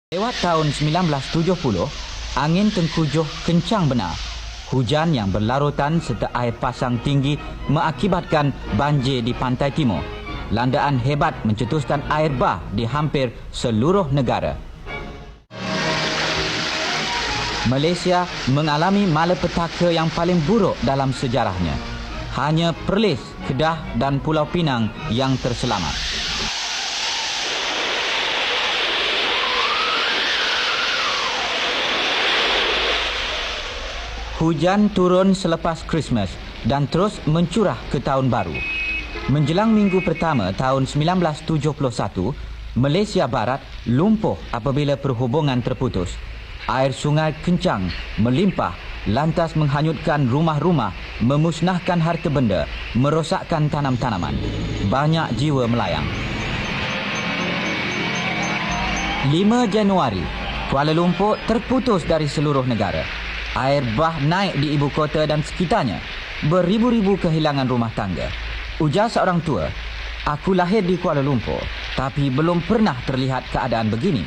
Lewat tahun 1970, angin tengkujuh kencang benar. Hujan yang berlarutan serta air pasang tinggi mengakibatkan banjir di pantai timur. Landaan hebat mencetuskan air bah di hampir seluruh negara. Malaysia mengalami malapetaka yang paling buruk dalam sejarahnya. Hanya Perlis, Kedah dan Pulau Pinang yang terselamat. Hujan turun selepas Christmas dan terus mencurah ke tahun baru. Menjelang minggu pertama tahun 1971, Malaysia Barat lumpuh apabila perhubungan terputus. Air sungai kencang melimpah, lantas menghanyutkan rumah-rumah, memusnahkan harta benda, merosakkan tanam-tanaman. Banyak jiwa melayang. 5 Januari, Kuala Lumpur terputus dari seluruh negara. Air bah naik di ibu kota dan sekitarnya. Beribu-ribu kehilangan rumah tangga. Ujar seorang tua, "Aku lahir di Kuala Lumpur, tapi belum pernah terlihat keadaan begini."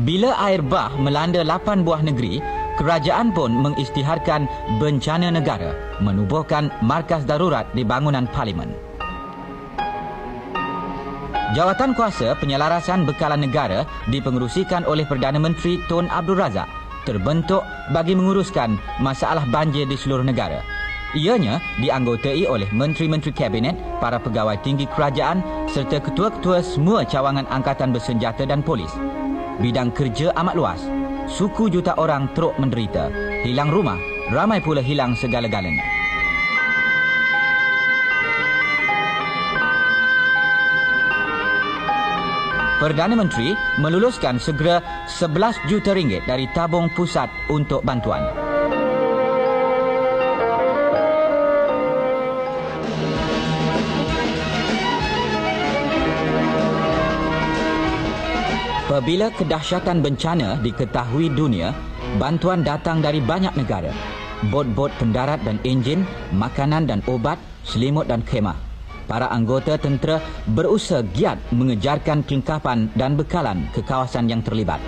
Bila air bah melanda 8 buah negeri, kerajaan pun mengisytiharkan bencana negara, menubuhkan markas darurat di bangunan parlimen. Jawatan kuasa penyelarasan bekalan negara dipengerusikan oleh Perdana Menteri Tun Abdul Razak, terbentuk bagi menguruskan masalah banjir di seluruh negara. Ianya dianggotai oleh menteri-menteri kabinet, para pegawai tinggi kerajaan serta ketua-ketua semua cawangan angkatan bersenjata dan polis. Bidang kerja amat luas. Suku juta orang teruk menderita. Hilang rumah, ramai pula hilang segala-galanya. Perdana Menteri meluluskan segera 11 juta ringgit dari tabung pusat untuk bantuan. Apabila kedahsyatan bencana diketahui dunia, bantuan datang dari banyak negara. Bot-bot pendarat dan enjin, makanan dan obat, selimut dan khemah. Para anggota tentera berusaha giat mengejarkan kelengkapan dan bekalan ke kawasan yang terlibat.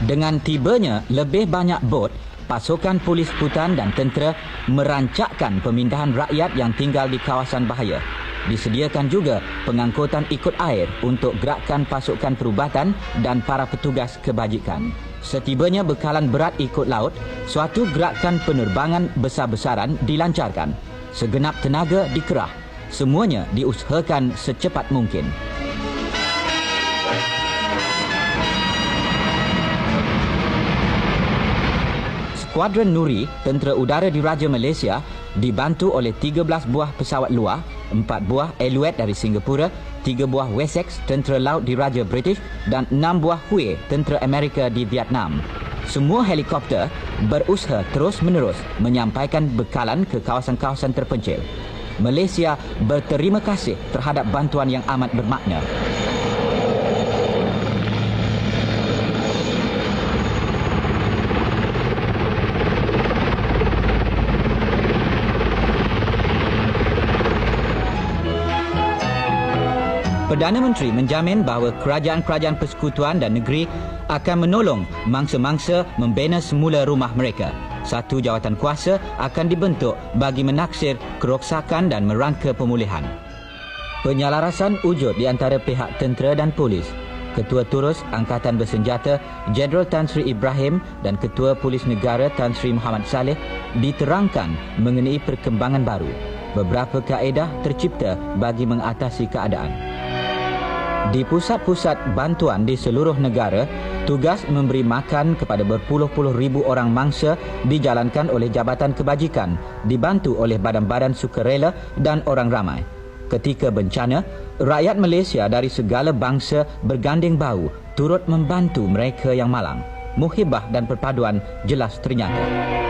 Dengan tibanya lebih banyak bot, pasukan polis hutan dan tentera merancakkan pemindahan rakyat yang tinggal di kawasan bahaya. Disediakan juga pengangkutan ikut air untuk gerakan pasukan perubatan dan para petugas kebajikan. Setibanya bekalan berat ikut laut, suatu gerakan penerbangan besar-besaran dilancarkan. Segenap tenaga dikerah. Semuanya diusahakan secepat mungkin. Skuadron Nuri, tentera udara diraja Malaysia, dibantu oleh 13 buah pesawat luar, 4 buah Alouette dari Singapura, 3 buah Wessex, tentera laut diraja British dan 6 buah Huey, tentera Amerika di Vietnam. Semua helikopter berusaha terus-menerus menyampaikan bekalan ke kawasan-kawasan terpencil. Malaysia berterima kasih terhadap bantuan yang amat bermakna. Perdana Menteri menjamin bahawa kerajaan-kerajaan persekutuan dan negeri akan menolong mangsa-mangsa membina semula rumah mereka. Satu jawatan kuasa akan dibentuk bagi menaksir kerosakan dan merangka pemulihan. Penyelarasan wujud di antara pihak tentera dan polis. Ketua Turus Angkatan Bersenjata Jeneral Tan Sri Ibrahim dan Ketua Polis Negara Tan Sri Muhammad Saleh diterangkan mengenai perkembangan baru. Beberapa kaedah tercipta bagi mengatasi keadaan. Di pusat-pusat bantuan di seluruh negara, tugas memberi makan kepada berpuluh-puluh ribu orang mangsa dijalankan oleh Jabatan Kebajikan, dibantu oleh badan-badan sukarela dan orang ramai. Ketika bencana, rakyat Malaysia dari segala bangsa berganding bahu turut membantu mereka yang malang. Muhibah dan perpaduan jelas ternyata.